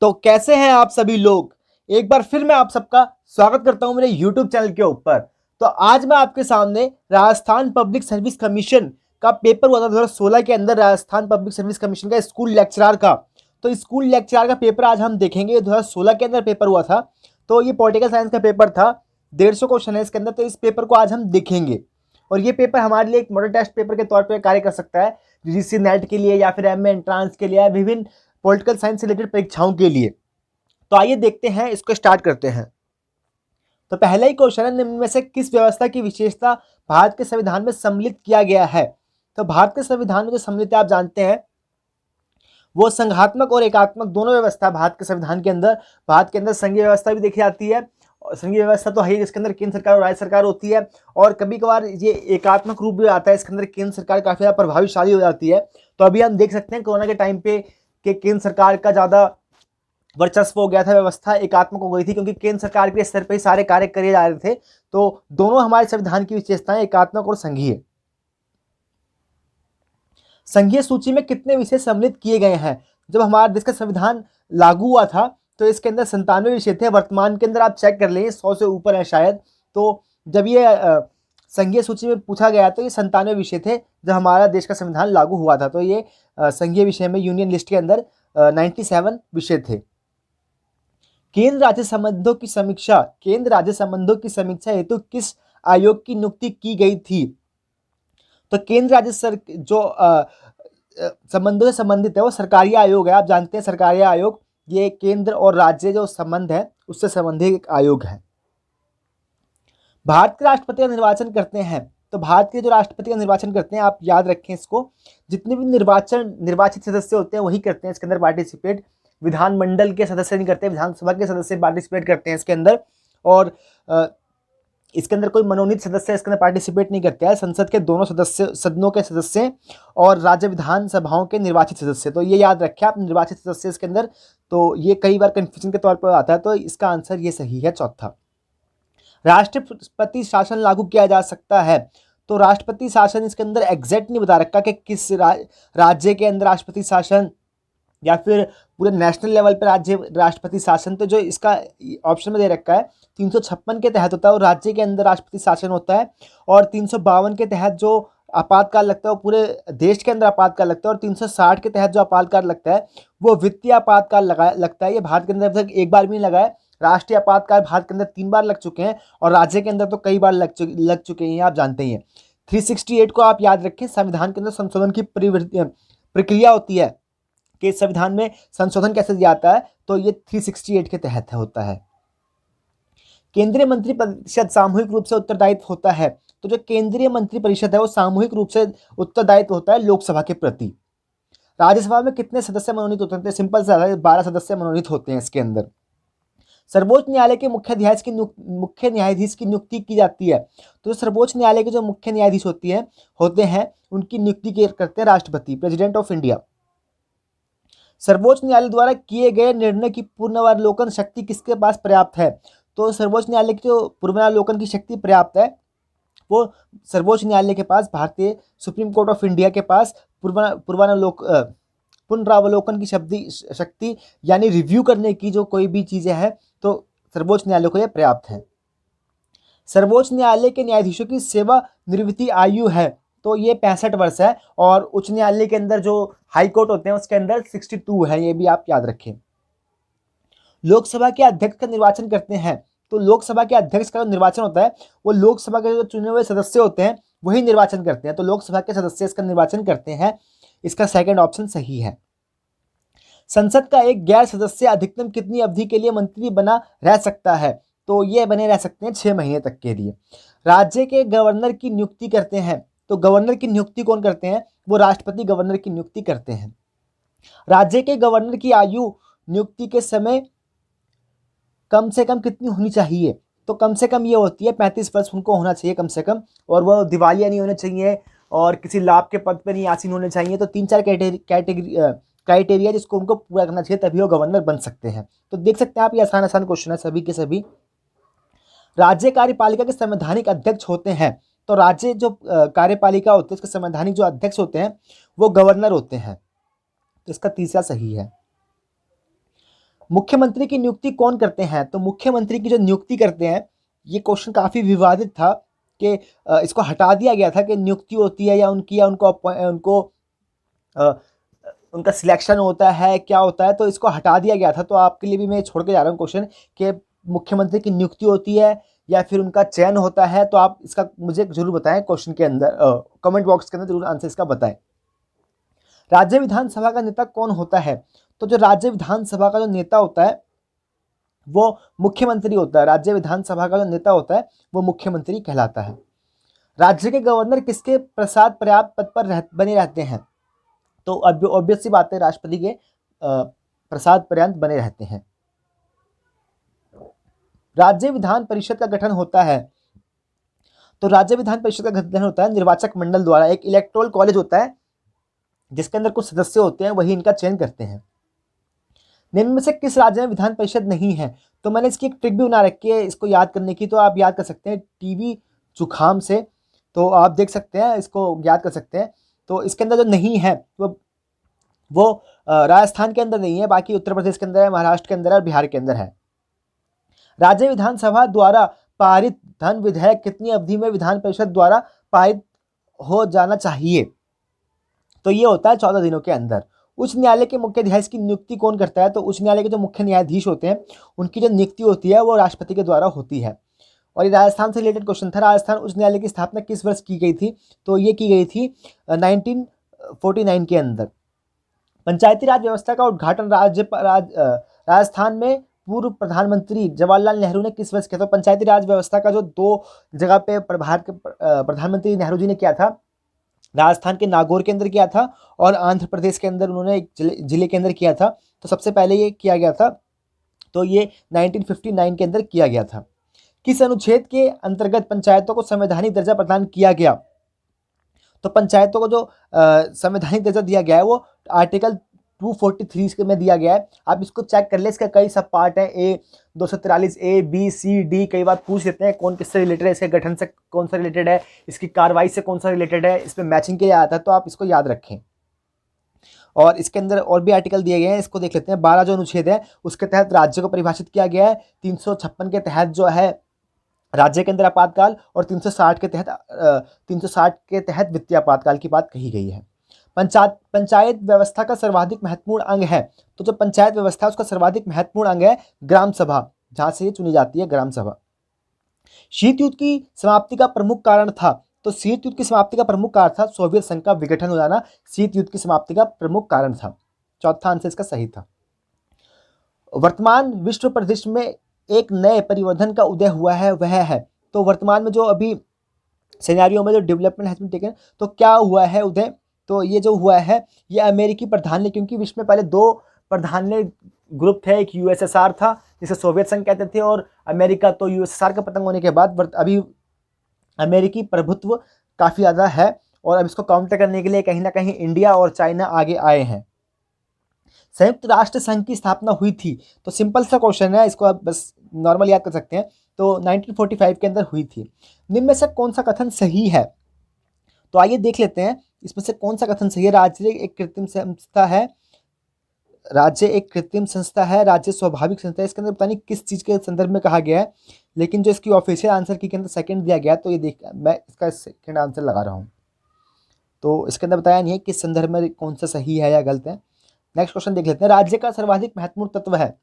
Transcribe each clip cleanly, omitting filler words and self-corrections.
तो कैसे हैं आप सभी लोग। एक बार फिर मैं आप सबका स्वागत करता हूं मेरे YouTube चैनल के ऊपर। तो आज मैं आपके सामने राजस्थान पब्लिक सर्विस कमीशन का पेपर हुआ था 2016 के अंदर, राजस्थान पब्लिक सर्विस कमीशन का स्कूल लेक्चरर का। तो स्कूल लेक्चरर का पेपर आज हम देखेंगे। 2016 के अंदर पेपर हुआ था। तो ये पॉलिटिकल साइंस का पेपर था। 150 क्वेश्चन है इसके अंदर। तो इस पेपर को आज हम देखेंगे और ये पेपर हमारे लिए एक मॉडल टेस्ट पेपर के तौर पर कार्य कर सकता है, यूजीसी नेट के लिए या फिर एमए एंट्रांस के लिए या विभिन्न पॉलिटिकल साइंस से रिलेटेड परीक्षाओं के लिए। तो आइए देखते हैं, इसको स्टार्ट करते हैं। तो पहला ही क्वेश्चन है, निम्न में से किस व्यवस्था की विशेषता भारत के संविधान में सम्मिलित किया गया है। तो भारत के संविधान में जो सम्मिलित है आप जानते हैं, वो संघात्मक और एकात्मक दोनों व्यवस्था भारत के संविधान के अंदर। भारत के अंदर संघीय व्यवस्था भी देखी जाती है, और संघीय व्यवस्था तो है, इसके अंदर केंद्र सरकार और राज्य सरकार होती है। और कभी कभार ये एकात्मक रूप भी आता है, इसके अंदर केंद्र सरकार काफी ज्यादा प्रभावशाली हो जाती है। तो अभी हम देख सकते हैं कोरोना के टाइम पे कि केंद्र सरकार का ज्यादा वर्चस्व हो गया था, व्यवस्था एकात्मक हो गई थी, क्योंकि केंद्र सरकार के स्तर पर ही सारे कार्य करे जा रहे थे। तो दोनों हमारे संविधान की विशेषताएं, एकात्मक और संघीय। संघीय सूची में कितने विषय सम्मिलित किए गए हैं। जब हमारा देश का संविधान लागू हुआ था तो इसके अंदर 97 विषय थे। वर्तमान के अंदर आप चेक कर लें 100 से ऊपर है शायद। तो जब ये संघीय सूची में पूछा गया तो ये 97 विषय थे जब हमारा देश का संविधान लागू हुआ था। तो ये संघीय विषय में यूनियन लिस्ट के अंदर 97 विषय थे। केंद्र राज्य संबंधों की समीक्षा हेतु किस आयोग की नियुक्ति की गई थी। तो केंद्र राज्य जो संबंधों से संबंधित है वो सरकारी आयोग है। आप जानते हैं सरकारी आयोग ये केंद्र और राज्य जो संबंध है उससे संबंधित एक आयोग है। भारत के राष्ट्रपति का निर्वाचन करते हैं। तो भारत के जो राष्ट्रपति का निर्वाचन करते हैं, आप याद रखें इसको, जितने भी निर्वाचित सदस्य होते हैं वही करते हैं इसके अंदर पार्टिसिपेट। विधानमंडल के सदस्य नहीं करते, विधानसभा के सदस्य पार्टिसिपेट करते हैं इसके अंदर। और इसके अंदर कोई मनोनीत सदस्य इसके अंदर पार्टिसिपेट नहीं करते हैं। संसद के दोनों सदनों के सदस्य और राज्य विधानसभाओं के निर्वाचित सदस्य। तो ये याद रखें आप, निर्वाचित सदस्य इसके अंदर। तो ये कई बार कंफ्यूजन के तौर पर आता है, तो इसका आंसर ये सही है, चौथा। राष्ट्रपति शासन लागू किया जा सकता है। तो राष्ट्रपति शासन इसके अंदर एग्जैक्ट नहीं बता रखा कि किस राज्य के अंदर राष्ट्रपति शासन या फिर पूरे नेशनल लेवल पर राज्य राष्ट्रपति शासन। तो जो इसका ऑप्शन में दे रखा है 356 के तहत होता है और राज्य के अंदर राष्ट्रपति शासन होता है। और 352 के तहत जो आपातकाल लगता है वो पूरे देश के अंदर आपातकाल लगता है। और 360 के तहत जो आपातकाल लगता है वो वित्तीय आपातकाल लगता है। ये भारत के अंदर अब तक एक बार भी नहीं लगा है। राष्ट्रीय आपातकाल भारत के अंदर 3 बार लग चुके हैं और राज्य के अंदर तो कई बार लग चुके हैं, आप जानते ही हैं। 368 को आप याद रखें, संविधान के अंदर संशोधन की प्रक्रिया होती है कि संविधान में संशोधन कैसे दिया जाता है, तो ये 368 के तहत होता है। केंद्रीय मंत्रिपरिषद सामूहिक रूप से उत्तरदायित्व होता है। तो जो केंद्रीय मंत्रिपरिषद है वो सामूहिक रूप से उत्तरदायित्व होता है लोकसभा के प्रति। राज्यसभा में कितने सदस्य मनोनीत होते हैं। सिंपल सा है, 12 सदस्य मनोनीत होते हैं इसके अंदर। सर्वोच्च न्यायालय के मुख्य न्यायाधीश की नियुक्ति की जाती है। तो सर्वोच्च न्यायालय के जो मुख्य न्यायाधीश होते हैं उनकी नियुक्ति करते हैं राष्ट्रपति, प्रेसिडेंट ऑफ इंडिया। सर्वोच्च न्यायालय द्वारा किए गए निर्णय की पुनरावलोकन शक्ति किसके पास पर्याप्त है। तो सर्वोच्च न्यायालय की जो पुनरावलोकन की शक्ति पर्याप्त है वो सर्वोच्च न्यायालय के पास, भारतीय सुप्रीम कोर्ट ऑफ इंडिया के पास पुनरावलोकन की शक्ति यानी रिव्यू करने की जो कोई भी चीजें हैं तो सर्वोच्च न्यायालय को यह पर्याप्त है। सर्वोच्च न्यायालय के न्यायाधीशों की सेवा निवृत्ति आयु है तो ये 65 वर्ष है। और उच्च न्यायालय के अंदर जो हाई कोर्ट होते हैं उसके अंदर 62 है, ये भी आप याद रखें। लोकसभा के अध्यक्ष का निर्वाचन करते हैं। तो लोकसभा के अध्यक्ष का जो निर्वाचन होता है वो लोकसभा के जो चुने हुए सदस्य होते हैं वही निर्वाचन करते हैं। तो लोकसभा के सदस्य इसका निर्वाचन करते हैं। इसका सेकंड ऑप्शन सही है। संसद का एक गैर सदस्य अधिकतम कितनी अवधि के लिए मंत्री बना रह सकता है। तो ये बने रह सकते हैं 6 महीने तक के लिए। राज्य के गवर्नर की नियुक्ति करते हैं। तो गवर्नर की नियुक्ति कौन करते हैं, वो राष्ट्रपति गवर्नर की नियुक्ति करते हैं। राज्य के गवर्नर की आयु नियुक्ति के समय कम से कम कितनी होनी चाहिए। तो कम से कम ये होती है 35 वर्ष उनको होना चाहिए कम से कम। और वो दिवालिया नहीं होने चाहिए और किसी लाभ के पद पर नहीं आसीन होने चाहिए। तो 3-4 क्राइटेरिया जिसको उनको पूरा करना चाहिए तभी वो गवर्नर बन सकते हैं। तो देख सकते हैं आप, ये आसान क्वेश्चन है सभी के सभी। राज्य कार्यपालिका के संवैधानिक अध्यक्ष होते हैं। तो राज्य जो कार्यपालिका होती है उसके संवैधानिक जो अध्यक्ष होते हैं वो गवर्नर होते हैं। तो इसका तीसरा सही है। मुख्यमंत्री की नियुक्ति कौन करते हैं? तो मुख्यमंत्री की जो नियुक्ति करते हैं, ये क्वेश्चन काफ़ी विवादित था कि इसको हटा दिया गया था कि नियुक्ति होती है या उनको उनका सिलेक्शन होता है, क्या होता है, तो इसको हटा दिया गया था। तो आपके लिए भी मैं छोड़ के जा रहा हूँ क्वेश्चन कि मुख्यमंत्री की नियुक्ति होती है या फिर उनका चयन होता है। तो आप इसका मुझे ज़रूर बताएं क्वेश्चन के अंदर, कमेंट बॉक्स के अंदर ज़रूर आंसर इसका बताएं। राज्य विधानसभा का नेता कौन होता है? तो जो राज्य विधानसभा का जो नेता होता है वो मुख्यमंत्री होता है। राज्य विधानसभा का जो नेता होता है वो मुख्यमंत्री कहलाता है। राज्य के गवर्नर किसके प्रसाद पर्याप्त पद पर बने रहते हैं? तो अब ऑब्वियस सी बात है, राष्ट्रपति के प्रसाद पर्यंत बने रहते हैं। राज्य विधान परिषद का गठन होता है। तो राज्य विधान परिषद का गठन होता है निर्वाचक मंडल द्वारा। एक इलेक्टोरल कॉलेज होता है जिसके अंदर कुछ सदस्य होते हैं, वही इनका चयन करते हैं। निम्न में से किस राज्य में विधान परिषद नहीं है? तो मैंने इसकी एक ट्रिक भी बना रखी है इसको याद करने की, तो आप याद कर सकते हैं टीबी जुखाम से। तो आप देख सकते हैं, इसको याद कर सकते हैं। तो इसके अंदर जो नहीं है वो राजस्थान के अंदर नहीं है, बाकी उत्तर प्रदेश के अंदर है, महाराष्ट्र के अंदर है और बिहार के अंदर है। राज्य विधानसभा द्वारा पारित धन विधेयक कितनी अवधि में विधान परिषद द्वारा पारित हो जाना चाहिए? तो ये होता है 14 दिनों के अंदर। उच्च न्यायालय के मुख्य न्यायाधीश की नियुक्ति कौन करता है? तो उच्च न्यायालय के जो मुख्य न्यायाधीश होते हैं उनकी जो नियुक्ति होती है वो राष्ट्रपति के द्वारा होती है। और ये राजस्थान से रिलेटेड क्वेश्चन था। राजस्थान उच्च न्यायालय की स्थापना किस वर्ष की गई थी? तो ये की गई थी 1949 के अंदर। पंचायती राज व्यवस्था का उद्घाटन राजस्थान में पूर्व प्रधानमंत्री जवाहरलाल नेहरू ने किस वर्ष किया? तो पंचायती राज व्यवस्था का जो 2 जगह पे भारत के प्रधानमंत्री नेहरू जी ने किया था, राजस्थान के नागौर के अंदर किया था और आंध्र प्रदेश के अंदर उन्होंने एक जिले के अंदर किया था। तो सबसे पहले ये किया गया था, तो ये 1959 के अंदर किया गया था। किस अनुच्छेद के अंतर्गत पंचायतों को संवैधानिक दर्जा प्रदान किया गया? तो पंचायतों को जो संवैधानिक दर्जा दिया गया है वो आर्टिकल 243 में दिया गया है। आप इसको चेक कर ले, इसका कई सब पार्ट है, ए 243 ए बी सी डी। कई बार पूछ लेते हैं कौन किससे रिलेटेड है, इसके गठन से कौन सा रिलेटेड है, इसकी कार्रवाई से कौन सा रिलेटेड है, इसमें मैचिंग के लिए आता है, तो आप इसको याद रखें। और इसके अंदर और भी आर्टिकल दिए गए हैं, इसको देख लेते हैं। 12 जो अनुच्छेद है उसके तहत राज्य को परिभाषित किया गया है। 356 के तहत जो है राज्य के अंदर आपातकाल, और 360 के तहत वित्तीय आपातकाल की बात कही गई है। पंचायत व्यवस्था का सर्वाधिक महत्वपूर्ण अंग है। तो जो पंचायत व्यवस्था है उसका सर्वाधिक महत्वपूर्ण अंग है ग्राम सभा, जहां से ये चुनी जाती है, ग्राम सभा। शीत युद्ध की समाप्ति का प्रमुख कारण था। तो शीत युद्ध की समाप्ति का प्रमुख कारण था सोवियत संघ का विघटन हो जाना, शीत युद्ध की समाप्ति का प्रमुख कारण था। चौथा आंसर इसका सही था। वर्तमान विश्व परिदृश्य में एक नए परिवर्तन का उदय हुआ है, वह है। तो वर्तमान में जो अभी सिनेरियो में जो डेवलपमेंट हैज बीन टेकन, तो क्या हुआ है उदय? तो ये जो हुआ है ये अमेरिकी प्राधान्य, क्योंकि विश्व में पहले 2 प्राधान्य ग्रुप थे, एक यूएसएसआर था जिसे सोवियत संघ कहते थे, और अमेरिका। तो यूएसएसआर का पतन होने के बाद अभी अमेरिकी प्रभुत्व काफ़ी ज़्यादा है, और अब इसको काउंटर करने के लिए कहीं ना कहीं इंडिया और चाइना आगे आए हैं। संयुक्त राष्ट्र संघ की स्थापना हुई थी। तो सिंपल सा क्वेश्चन है, इसको आप बस नॉर्मल याद कर सकते हैं। तो 1945 के अंदर हुई थी। निम्न में से कौन सा कथन सही है? तो आइए देख लेते हैं इसमें से कौन सा कथन सही है। राज्य एक कृत्रिम संस्था है, राज्य स्वाभाविक संस्था है। इसके अंदर पता नहीं किस चीज़ के संदर्भ में कहा गया है, लेकिन जो इसकी ऑफिशियल आंसर की के अंदर सेकंड दिया गया, तो ये देख मैं इसका सेकंड आंसर लगा रहा हूँ। तो इसके अंदर बताया नहीं है किस संदर्भ में कौन सा सही है या गलत है। नेक्स्ट क्वेश्चन देख लेते हैं। राज्य का सर्वाधिक महत्वपूर्ण तत्व है।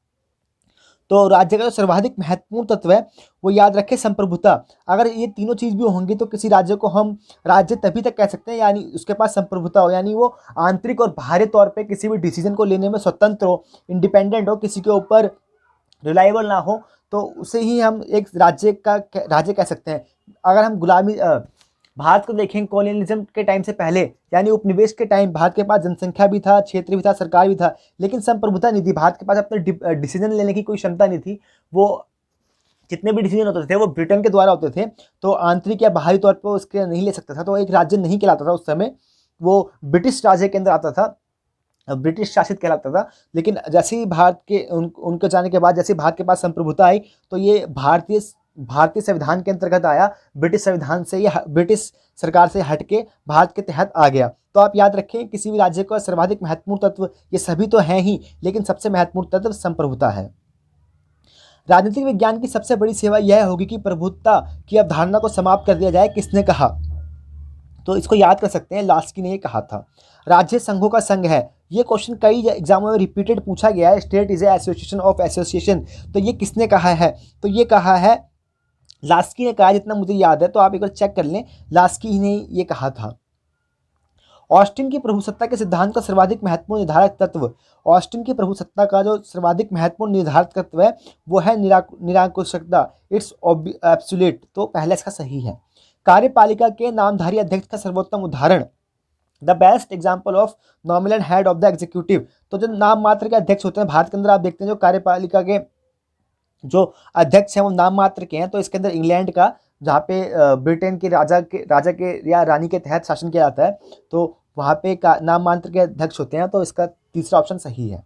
तो राज्य का जो सर्वाधिक महत्वपूर्ण तत्व है वो याद रखें संप्रभुता। अगर ये तीनों चीज़ भी होंगी तो किसी राज्य को हम राज्य तभी तक कह सकते हैं, यानी उसके पास संप्रभुता हो, यानी वो आंतरिक और बाहरी तौर पे किसी भी डिसीजन को लेने में स्वतंत्र हो, इंडिपेंडेंट हो, किसी के ऊपर रिलायबल ना हो, तो उसे ही हम एक राज्य कह सकते हैं। अगर हम गुलामी भारत को देखें, कॉलोनियलिज्म के टाइम से पहले, यानी उपनिवेश के टाइम, भारत के पास जनसंख्या भी था, क्षेत्र भी था, सरकार भी था, लेकिन संप्रभुता नहीं थी। भारत के पास अपने डिसीजन लेने की कोई क्षमता नहीं थी। वो जितने भी डिसीजन होते थे वो ब्रिटेन के द्वारा होते थे, तो आंतरिक या बाहरी तौर पर उसके नहीं ले सकता था। तो एक राज्य नहीं कहलाता था उस समय, वो ब्रिटिश राज्य के अंदर आता था, ब्रिटिश शासित कहलाता था। लेकिन जैसे ही भारत के उनके जाने के बाद जैसे भारत के पास संप्रभुता आई, तो ये भारतीय संविधान के अंतर्गत आया। ब्रिटिश संविधान से, या ब्रिटिश सरकार से हट के भारत के तहत आ गया। तो आप याद रखें किसी भी राज्य का सर्वाधिक महत्वपूर्ण तत्व, ये सभी तो हैं ही, लेकिन सबसे महत्वपूर्ण तत्व संप्रभुता है। राजनीतिक विज्ञान की सबसे बड़ी सेवा यह होगी कि प्रभुत्व की अवधारणा को समाप्त कर दिया जाए। किसने कहा? तो इसको याद कर सकते हैं, लास्की ने ये कहा था। राज्य संघों का संघ है, ये क्वेश्चन कई एग्जामों में रिपीटेड पूछा गया है। State is a association of association, तो ये किसने कहा है? तो ये कहा है लास्की ने कहा, जितना मुझे याद है, तो आप एक बार चेक कर लें, लास्की ने ये कहा था। ऑस्टिन की प्रभुसत्ता के सिद्धांत का सर्वाधिक महत्वपूर्ण निर्धारक तत्व, ऑस्टिन की प्रभुसत्ता का जो सर्वाधिक महत्वपूर्ण निर्धारक तत्व है वो है निरंकुशता, इट्स एब्सोल्यूट। तो पहले इसका सही है। कार्यपालिका के नामधारी अध्यक्ष का सर्वोत्तम उदाहरण, the best example of nominal head of the executive. तो जो नाम मात्र के अध्यक्ष होते हैं भारत के अंदर, आप देखते हैं जो कार्यपालिका के जो अध्यक्ष हैं वो नाम मात्र के हैं। तो इसके अंदर इंग्लैंड का, जहाँ पे ब्रिटेन के राजा के या रानी के तहत शासन किया जाता है, तो वहाँ पे नाम मात्र के अध्यक्ष होते हैं। तो इसका तीसरा ऑप्शन सही है।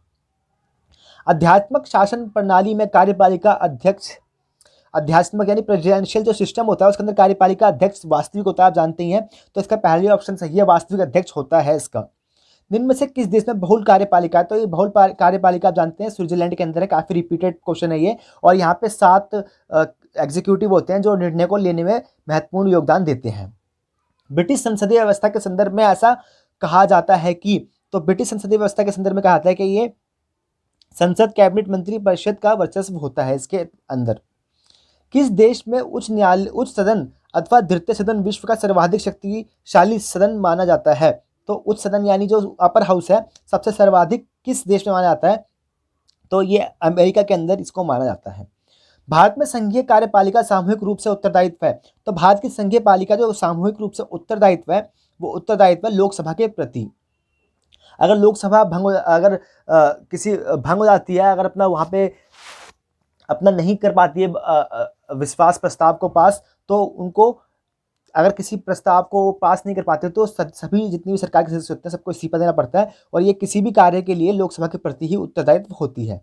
अध्यात्मक शासन प्रणाली में कार्यपालिका अध्यक्ष, अध्यात्मक यानी प्रेसिडेंशियल जो सिस्टम होता है उसके अंदर कार्यपालिका अध्यक्ष वास्तविक होता है, आप जानते ही हैं। तो इसका पहला ऑप्शन सही है, वास्तविक अध्यक्ष होता है इसका। निम्न में से किस देश में बहुल कार्यपालिका है? तो ये बहुल कार्यपालिका आप जानते हैं स्विट्जरलैंड के अंदर है। काफी रिपीटेड क्वेश्चन है ये, और यहाँ पे 7 एग्जीक्यूटिव होते हैं जो निर्णय को लेने में महत्वपूर्ण योगदान देते हैं। ब्रिटिश संसदीय व्यवस्था के संदर्भ में ऐसा कहा जाता है कि, तो ब्रिटिश संसदीय व्यवस्था के संदर्भ में कहा जाता है कि ये संसद कैबिनेट मंत्री परिषद का वर्चस्व होता है इसके अंदर। किस देश में उच्च सदन अथवा द्वितीय सदन विश्व का सर्वाधिक शक्तिशाली सदन माना जाता है? तो उच्च सदन यानी जो अपर हाउस है सबसे सर्वाधिक किस देश में माना जाता है? तो ये अमेरिका के अंदर इसको माना जाता है। भारत में संघीय कार्यपालिका सामूहिक रूप से उत्तरदायित्व है। तो भारत की संघीय पालिका जो सामूहिक रूप से उत्तरदायित्व है वो उत्तरदायित्व लोकसभा के प्रति। अगर लोकसभा किसी भंग हो जाती है, अगर अपना वहाँ पे अपना नहीं कर पाती है विश्वास प्रस्ताव को पास, तो उनको अगर किसी प्रस्ताव को पास नहीं कर पाते तो सभी जितनी भी सरकार के सदस्य होते हैं सबको इस्तीफा देना पड़ता है, और ये किसी भी कार्य के लिए लोकसभा के प्रति ही उत्तरदायित्व होती है।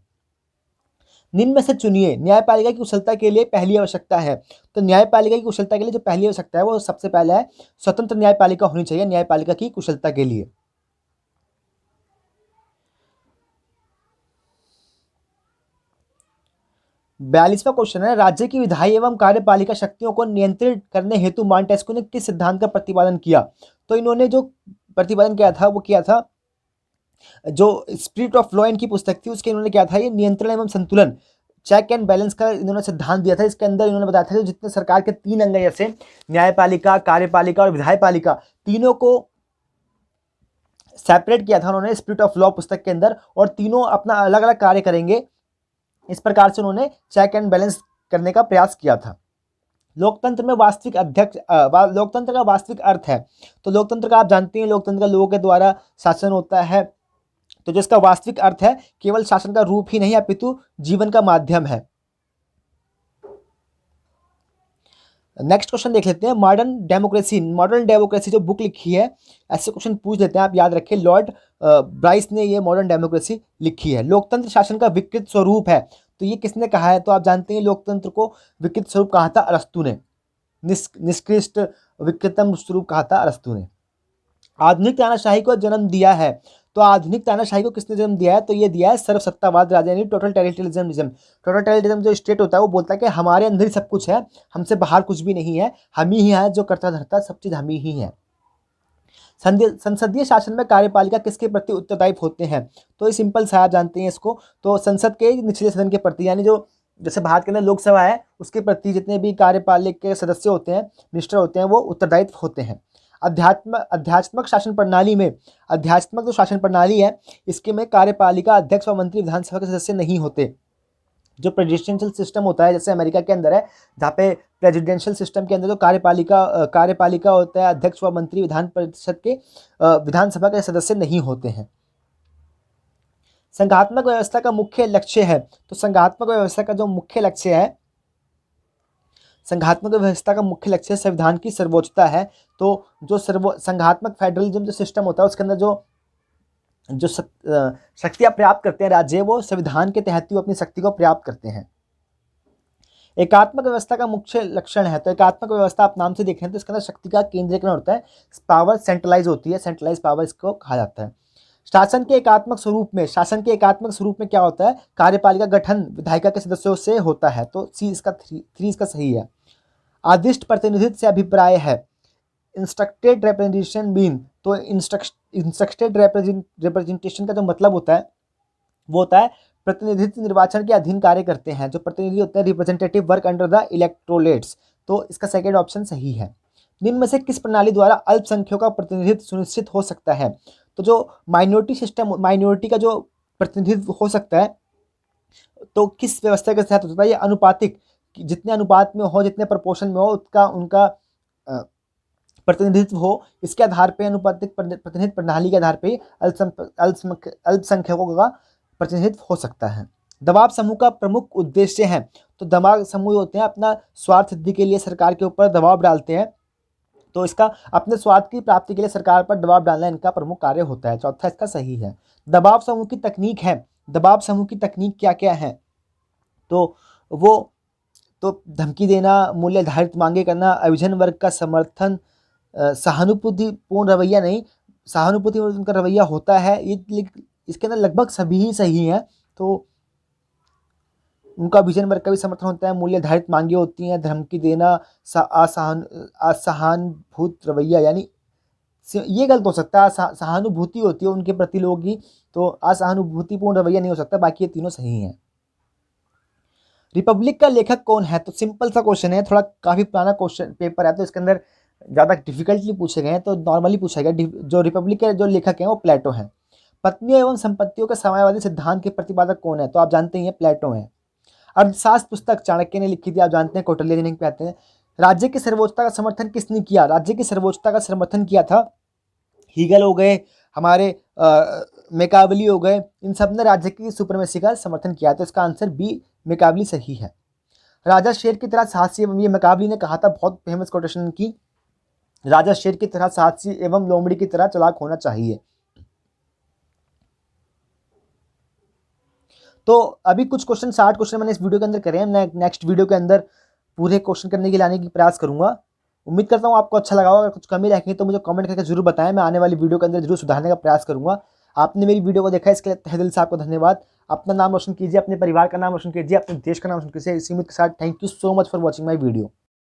निम्न में से चुनिए, न्यायपालिका की कुशलता के लिए पहली आवश्यकता है। तो न्यायपालिका की कुशलता के लिए जो पहली आवश्यकता है वो सबसे पहला है स्वतंत्र न्यायपालिका होनी चाहिए न्यायपालिका की कुशलता के लिए। 42वां क्वेश्चन है, राज्य की विधायी एवं कार्यपालिका शक्तियों को नियंत्रित करने हेतु मॉन्टेस्क्यू ने किस सिद्धांत का प्रतिपादन किया? तो इन्होंने जो प्रतिपादन किया था वो किया था, जो स्पिरिट ऑफ लॉ इनकी पुस्तक थी उसके इन्होंने क्या था, ये नियंत्रण एवं संतुलन, चेक एंड बैलेंस का इन्होंने सिद्धांत दिया था। इसके अंदर इन्होंने बताया था जितने सरकार के 3 अंग हैं, जैसे न्यायपालिका, कार्यपालिका और विधायपालिका, तीनों को सेपरेट किया था उन्होंने स्पिरिट ऑफ लॉ पुस्तक के अंदर, और तीनों अपना अलग अलग कार्य करेंगे। इस प्रकार से उन्होंने चेक एंड बैलेंस करने का प्रयास किया था। लोकतंत्र में वास्तविक लोकतंत्र का वास्तविक अर्थ है। तो लोकतंत्र का आप जानते हैं, लोकतंत्र का लोगों के द्वारा शासन होता है। तो जिसका वास्तविक अर्थ है केवल शासन का रूप ही नहीं अपितु जीवन का माध्यम है। नेक्स्ट क्वेश्चन देख लेते हैं, मॉडर्न डेमोक्रेसी जो बुक लिखी है, ऐसे क्वेश्चन पूछ लेते हैं, आप याद रखें। लॉर्ड ब्राइस ने ये मॉडर्न डेमोक्रेसी लिखी है। लोकतंत्र शासन का विकृत स्वरूप है, तो ये किसने कहा है? तो आप जानते हैं लोकतंत्र को विकृत स्वरूप कहा था अरस्तु ने, निष्कृष्ट विकृतम स्वरूप कहा था अरस्तु ने। आधुनिक तानाशाही को जन्म दिया है, तो आधुनिक तानाशाही को किसने जन्म दिया है? तो ये दिया है सर्वसत्तावाद राजा यानी टोटल टेरिटोरियलिज्म। टोटल टेरिटोरियलिज्म जो स्टेट होता है वो बोलता है कि हमारे अंदर ही सब कुछ है, हमसे बाहर कुछ भी नहीं है, हम ही है जो करता धरता, सब चीज हम ही है। संसदीय शासन में कार्यपालिका किसके प्रति उत्तरदायी होते हैं? तो ये सिंपल सा आप जानते हैं इसको, तो संसद के निचले सदन के प्रति, यानी जो जैसे भारत के अंदर लोकसभा है उसके प्रति जितने भी कार्यपालिका के सदस्य होते हैं, मिनिस्टर होते हैं, वो उत्तरदायित्व होते हैं। अध्यात्मक शासन प्रणाली में, अध्यात्मक जो शासन प्रणाली है इसके में कार्यपालिका अध्यक्ष व मंत्री विधानसभा के सदस्य नहीं होते। जो प्रेसिडेंशियल सिस्टम होता है जैसे अमेरिका के अंदर है, जहाँ पे प्रेसिडेंशियल सिस्टम के अंदर जो कार्यपालिका होता है, अध्यक्ष व मंत्री विधान परिषद के विधानसभा के सदस्य नहीं होते हैं। संघात्मक व्यवस्था का मुख्य लक्ष्य है, तो संघात्मक व्यवस्था का जो मुख्य लक्ष्य है, संघात्मक व्यवस्था का मुख्य लक्ष्य संविधान की सर्वोच्चता है। तो जो संघात्मक फेडरलिज्म जो सिस्टम होता है उसके अंदर जो शक्तियां प्राप्त करते हैं राज्य, वो संविधान के तहत ही अपनी शक्ति को प्राप्त करते हैं। एकात्मक व्यवस्था का मुख्य लक्षण है, तो एकात्मक व्यवस्था आप नाम से देख रहे हैं तो इसके अंदर शक्ति का केंद्रीकरण होता है, पावर सेंट्रलाइज होती है, सेंट्रलाइज पावर इसको कहा जाता है। शासन के एकात्मक स्वरूप में क्या होता है, कार्यपालिका गठन विधायिका के सदस्यों से होता है, तो सी इसका थ्री इसका सही है। आदिष्ट प्रतिनिधित्व से अभिप्राय है, इंस्ट्रक्टेड रिप्रेजेंटेशन मीन, तो इंस्ट्रक्टेड रिप्रेजेंटेशन का जो मतलब होता है वो होता है प्रतिनिधित्व निर्वाचन के अधीन कार्य करते हैं, जो प्रतिनिधि होते हैं representative work under the electorates, तो इसका सेकंड ऑप्शन सही है। निम्न में से किस प्रणाली द्वारा अल्पसंख्यकों का प्रतिनिधित्व सुनिश्चित हो सकता है, तो जो माइनॉरिटी सिस्टम, माइनॉरिटी का जो प्रतिनिधित्व हो सकता है तो किस व्यवस्था के तहत होता है, ये अनुपातिक, जितने अनुपात में हो, जितने प्रपोर्शन में हो उसका उनका प्रतिनिधित्व हो, इसके आधार पे अनुपातिक प्रतिनिधित्व प्रणाली के आधार पे अल्पसंख्यकों का प्रतिनिधित्व हो सकता है। दबाव समूह का प्रमुख उद्देश्य है, तो दबाव समूह होते हैं अपना स्वार्थ सिद्धि के लिए सरकार के ऊपर दबाव डालते हैं, तो इसका अपने स्वार्थ की प्राप्ति के लिए सरकार पर दबाव डालना इनका प्रमुख कार्य होता है, चौथा इसका सही है। दबाव समूह की तकनीक है, दबाव समूह की तकनीक क्या क्या है, तो वो तो धमकी देना, मूल्य आधारित मांगे करना, अभिजन वर्ग का समर्थन, सहानुभूतिपूर्ण रवैया नहीं, सहानुभूतिपूर्ण उनका रवैया होता है, ये इसके अंदर लगभग सभी ही सही हैं, तो उनका अभिजन वर्ग का भी समर्थन होता है, मूल्य आधारित मांगे होती हैं, धमकी देना, असहानुभूत रवैया, यानी ये गलत हो सकता है, सहानुभूति होती है उनके प्रति लोगों की, तो असहानुभूतिपूर्ण रवैया नहीं हो सकता, बाकी ये तीनों सही हैं। रिपब्लिक का लेखक कौन है, तो सिंपल सा क्वेश्चन है, थोड़ा काफ़ी पुराना क्वेश्चन पेपर है तो इसके अंदर ज़्यादा डिफिकल्टली पूछे गए हैं, तो नॉर्मली पूछा गया। जो रिपब्लिक के जो लेखक हैं वो प्लेटो हैं। पत्नियों एवं संपत्तियों के समाजवादी सिद्धांत के प्रतिपादक कौन है, तो आप जानते हैं प्लेटो हैं। अर्थशास्त्र पुस्तक चाणक्य ने लिखी थी, आप जानते हैं, कौटिल्य जी पे आते हैं। राज्य की सर्वोच्चता का समर्थन किसने किया, राज्य की सर्वोच्चता का समर्थन किया था हीगल हो गए, हमारे मैकावली हो गए, इन सब ने राज्य की सुप्रीमेसी का समर्थन किया, तो इसका आंसर बी मैकावली सही है। राजा शेर की तरह साहसी, ये मैकावली ने कहा था, बहुत फेमस कोटेशन की, राजा शेर की तरह साहसी एवं लोमड़ी की तरह चालाक होना चाहिए। तो अभी कुछ क्वेश्चन 60 क्वेश्चन मैंने इस वीडियो के अंदर करे हैं, मैं नेक्स्ट वीडियो के अंदर पूरे क्वेश्चन करने के लिए लाने की प्रयास करूंगा। उम्मीद करता हूँ आपको अच्छा लगा होगा, अगर कुछ कमी रखें तो मुझे कमेंट करके जरूर बताएं, मैं आने वाली वीडियो के अंदर जरूर सुधारने का प्रयास करूंगा। आपने मेरी वीडियो को देखा, इसके लिए तहे दिल से आपको धन्यवाद। अपना नाम रोशन कीजिए, अपने परिवार का नाम रोशन कीजिए, अपने देश का नाम रोशन कीजिए। इसी उम्मीद के साथ thank you so much for watching my video.